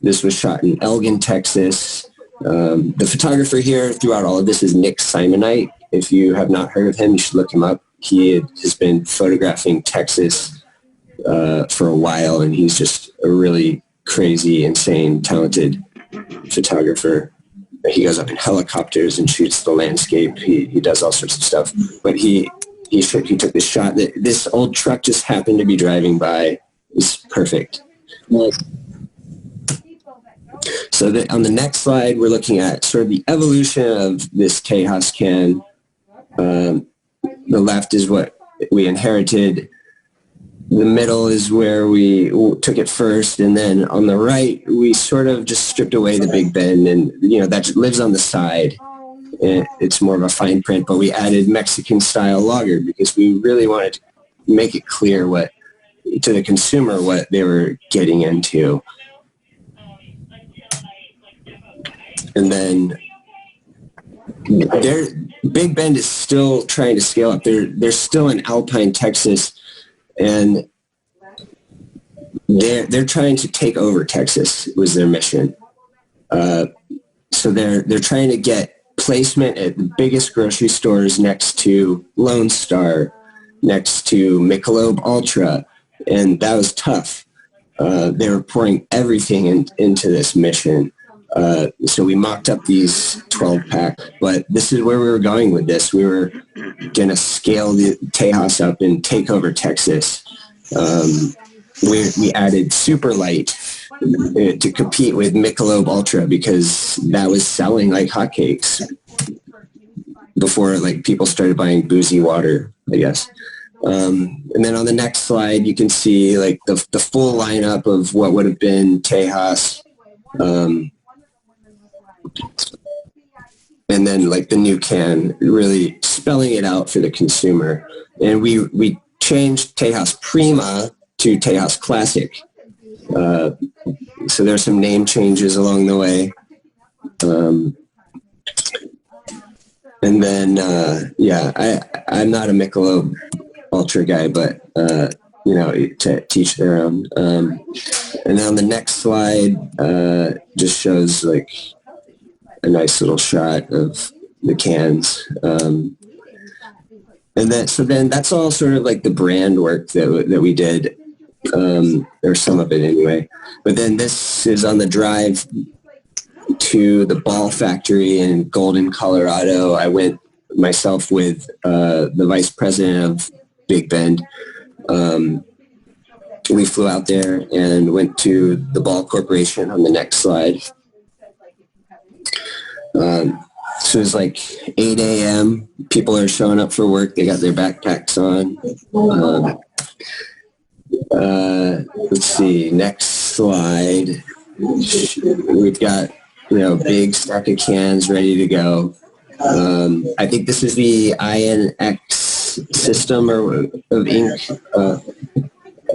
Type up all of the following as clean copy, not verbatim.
this was shot in Elgin, Texas. The photographer here throughout all of this is Nick Simonite. If you have not heard of him, you should look him up. He has been photographing Texas for a while, and he's just a really crazy, insane, talented photographer. He goes up in helicopters and shoots the landscape. He does all sorts of stuff. But he took this shot that this old truck just happened to be driving by. It's perfect. So on the next slide, we're looking at sort of the evolution of this Tejas can. The left is what we inherited. The middle is where we took it first, and then on the right, we sort of just stripped away the Big Bend, and that lives on the side. It's more of a fine print, but we added Mexican-style lager because we really wanted to make it clear to the consumer what they were getting into. And then Big Bend is still trying to scale up. They're still in Alpine, Texas, and they're trying to take over Texas was their mission. So they're trying to get placement at the biggest grocery stores next to Lone Star, next to Michelob Ultra, and that was tough. They were pouring everything into this mission. So we mocked up these 12-pack, but this is where we were going with this. We were going to scale the Tejas up and take over Texas. We added Super Light to compete with Michelob Ultra because that was selling like hotcakes before people started buying boozy water, I guess. And then on the next slide, you can see the full lineup of what would have been Tejas. And then the new can, really spelling it out for the consumer. And we changed Tejas Prima to Tejas Classic. So there's some name changes along the way. And then, I'm not a Michelob Ultra guy, but, to teach their own. And then on the next slide, just shows a nice little shot of the cans. And then that's all sort of the brand work that we did, or some of it anyway. But then this is on the drive to the Ball Factory in Golden, Colorado. I went myself with the vice president of Big Bend. We flew out there and went to the Ball Corporation on the next slide. So it's 8 a.m. People are showing up for work. They got their backpacks on. Let's see, next slide. We've got, big stack of cans ready to go. I think this is the INX system of ink.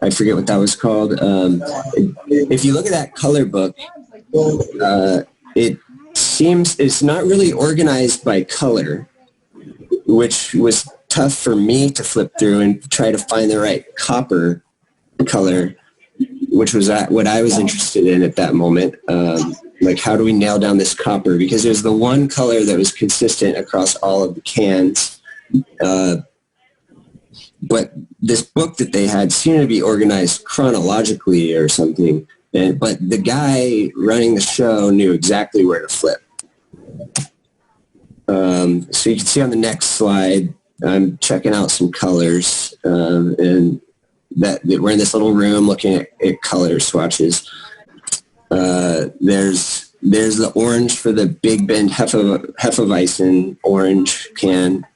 I forget what that was called. If you look at that color book, it seems it's not really organized by color, which was tough for me to flip through and try to find the right copper color, which was what I was interested in at that moment. How do we nail down this copper? Because there's the one color that was consistent across all of the cans. But this book that they had seemed to be organized chronologically or something. But the guy running the show knew exactly where to flip. So you can see on the next slide, I'm checking out some colors, and that we're in this little room looking at color swatches. There's the orange for the Big Bend Hefeweizen orange can.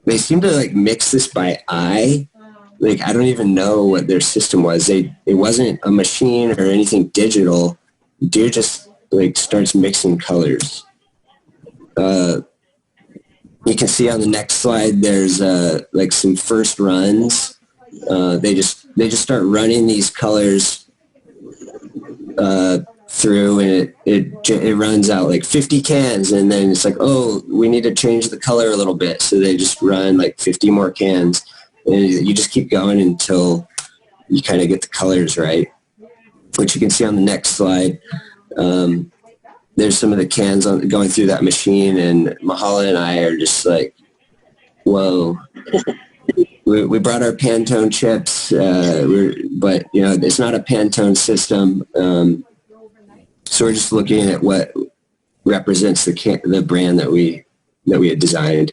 They seem to mix this by eye. I don't even know what their system was. It wasn't a machine or anything digital. Dude just starts mixing colors. You can see on the next slide there's some first runs. They just start running these colors through, and it runs out 50 cans, and then it's oh, we need to change the color a little bit, so they just run 50 more cans, and you just keep going until you kind of get the colors right, which you can see on the next slide. There's some of the cans going through that machine, and Mahala and I are just like, whoa. We brought our Pantone chips, but it's not a Pantone system. So we're just looking at what represents the brand that we had designed.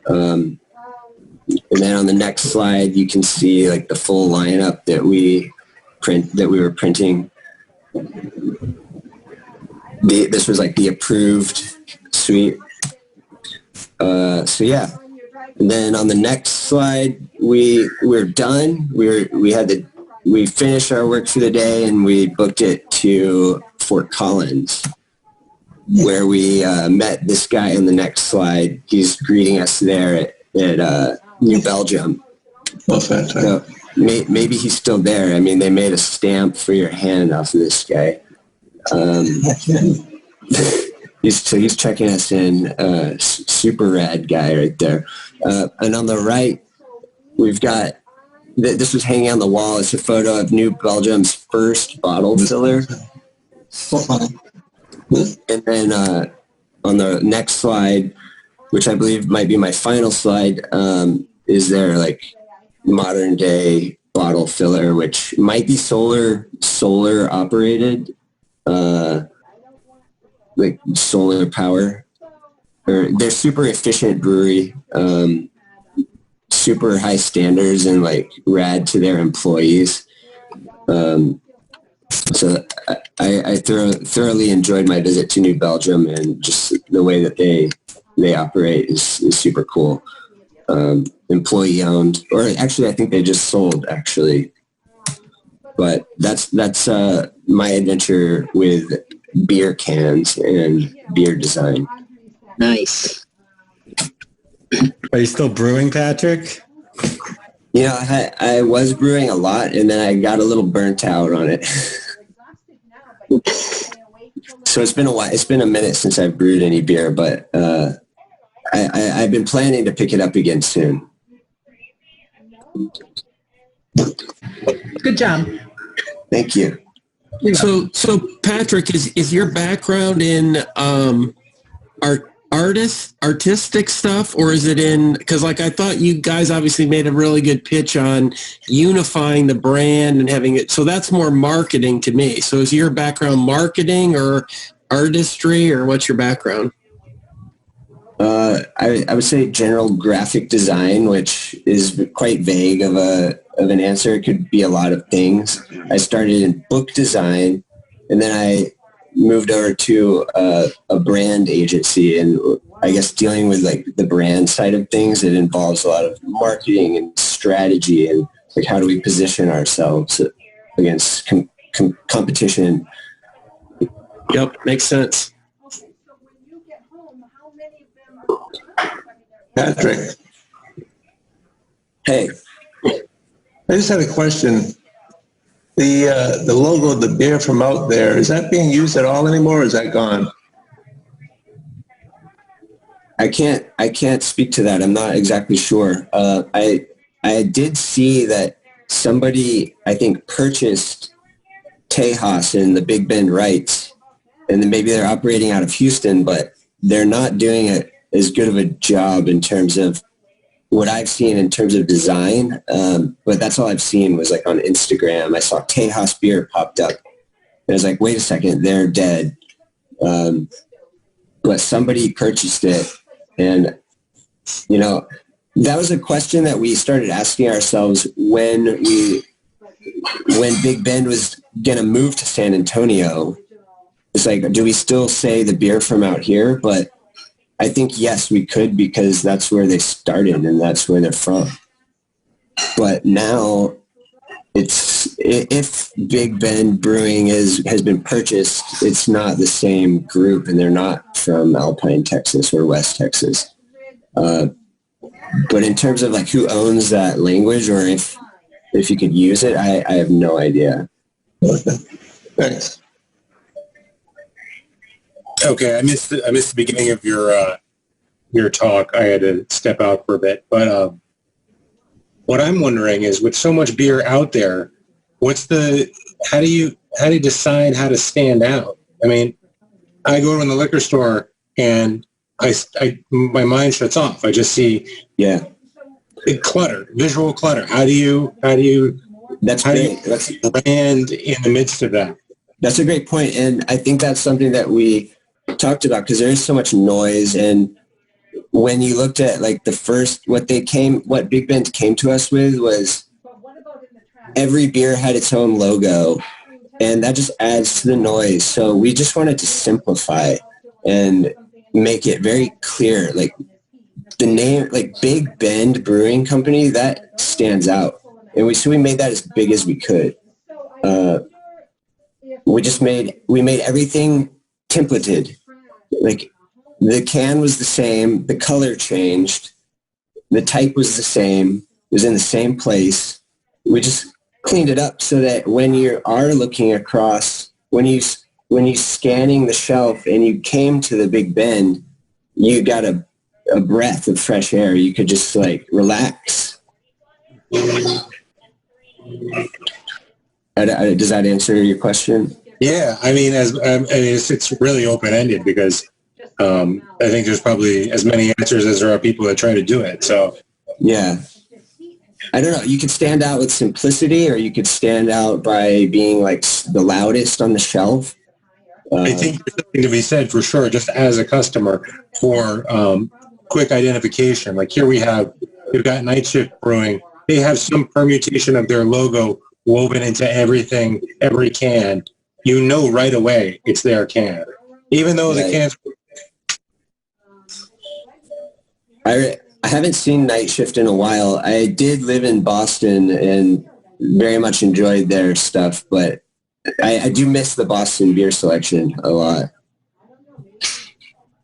And then on the next slide, you can see like the full lineup that we were printing. This was like the approved suite. So yeah. And then on the next slide, we're done. We finished our work for the day, and we booked it to Fort Collins, where we met this guy on the next slide. He's greeting us there at New Belgium. So maybe he's still there. I mean, they made a stamp for your hand off of this guy. He's checking us in. Super rad guy right there. And on the right, we've got, this was hanging on the wall. It's a photo of New Belgium's first bottle filler. And then on the next slide, which I believe might be my final slide, is their like modern day bottle filler, which might be solar operated, like solar power. They're super efficient brewery, super high standards, and like rad to their employees. So I thoroughly enjoyed my visit to New Belgium, and just the way that they operate is super cool. Employee owned, or actually I think they just sold actually. But that's my adventure with beer cans and beer design. Nice. Are you still brewing, Patrick? I was brewing a lot, and then I got a little burnt out on it. So it's been a while. It's been a minute since I've brewed any beer, but I've been planning to pick it up again soon. Good job. Thank you. So Patrick, is your background in artistic stuff, or is it in, because like I thought you guys obviously made a really good pitch on unifying the brand and having it, so that's more marketing to me. So is your background marketing or artistry, or what's your background? I would say general graphic design, which is quite vague of an answer. It could be a lot of things. I started in book design, and then I moved over to a brand agency, and I guess dealing with like the brand side of things, it involves a lot of marketing and strategy, and like how do we position ourselves against competition. Yep, makes sense. Patrick. Hey. I just had a question. The logo of the beer from out there, is that being used at all anymore, or is that gone? I can't speak to that. I'm not exactly sure. I did see that somebody, I think, purchased Tejas and the Big Bend rights, and then maybe they're operating out of Houston, but they're not doing as good of a job in terms of what I've seen in terms of design. But that's all I've seen was like on Instagram. I saw Tejas beer popped up. And I was like, wait a second, they're dead. But somebody purchased it. And, that was a question that we started asking ourselves when Big Bend was going to move to San Antonio. It's like, do we still say the beer from out here? But I think, yes, we could, because that's where they started and that's where they're from. But now if Big Bend Brewing has been purchased, it's not the same group, and they're not from Alpine, Texas or West Texas. But in terms of like who owns that language, or if you could use it, I have no idea. Okay. Thanks. Okay, I missed the beginning of your talk. I had to step out for a bit, but what I'm wondering is, with so much beer out there, how do you decide how to stand out? I mean, I go to the liquor store and my mind shuts off. I just see Yeah, clutter, visual clutter. How do you that's great. That's brand in the midst of that? That's a great point, and I think that's something that we talked about because there's so much noise. And when you looked at like the first, what Big Bend came to us with was every beer had its own logo, and that just adds to the noise. So we just wanted to simplify and make it very clear, like the name, like Big Bend Brewing Company, that stands out, and we made that as big as we could. We made everything templated. Like the can was the same, the color changed, the type was the same, it was in the same place. We just cleaned it up so that when you are looking across, when you scanning the shelf and you came to the Big Bend, you got a breath of fresh air. You could just like relax. Does that answer your question? Yeah, I mean, it's really open ended because I think there's probably as many answers as there are people that try to do it. So yeah, I don't know. You could stand out with simplicity, or you could stand out by being like the loudest on the shelf. I think there's something to be said for sure, just as a customer, for quick identification. Like here we've got Night Shift Brewing. They have some permutation of their logo woven into everything, every can. You know right away it's their can, even though the cans. I haven't seen Night Shift in a while. I did live in Boston and very much enjoyed their stuff, but I do miss the Boston beer selection a lot.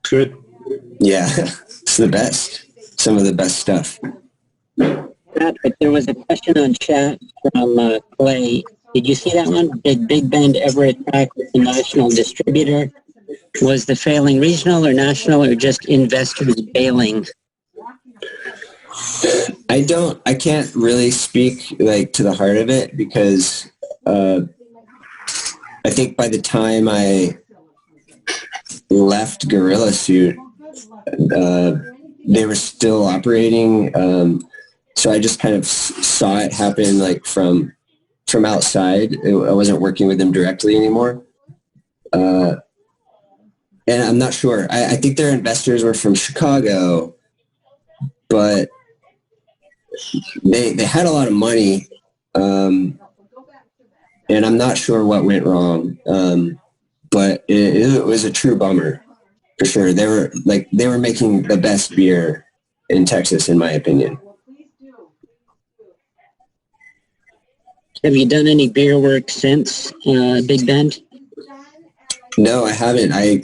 Good. Yeah, it's the best. Some of the best stuff. Patrick, there was a question on chat from Clay. Did you see that one? Did Big Bend ever attract a national distributor? Was the failing regional or national, or just investors bailing? I can't really speak like to the heart of it because I think by the time I left Gorilla Suit, they were still operating. So I just kind of saw it happen like from outside. I wasn't working with them directly anymore. And I'm not sure. I think their investors were from Chicago, but they had a lot of money. And I'm not sure what went wrong. But it was a true bummer for sure. They were making the best beer in Texas, in my opinion. Have you done any beer work since Big Bend? No, I haven't. I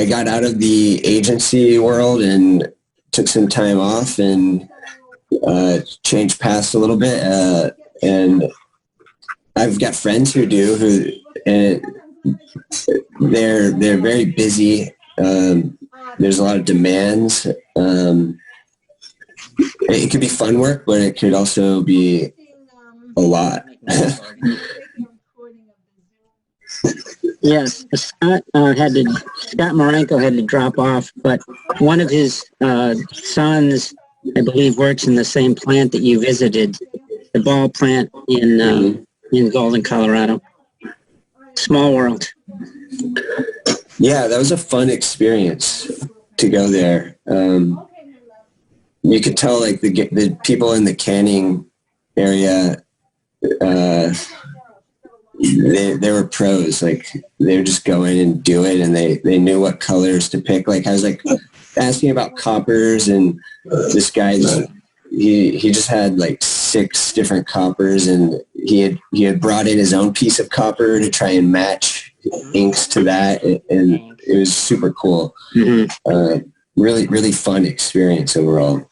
got out of the agency world and took some time off and changed paths a little bit. And I've got friends who do, and they're very busy. There's a lot of demands. It could be fun work, but it could also be a lot. Yes, Scott Marenko had to drop off, but one of his sons, I believe, works in the same plant that you visited, the Ball plant in Golden, Colorado. Small world. Yeah, that was a fun experience to go there. You could tell like the people in the canning area, they were pros. Like they would just go in and do it, and they knew what colors to pick. Like I was like asking about coppers, and this guy he just had like 6 different coppers, and he had brought in his own piece of copper to try and match inks to that, and it was super cool. Mm-hmm. Really fun experience overall.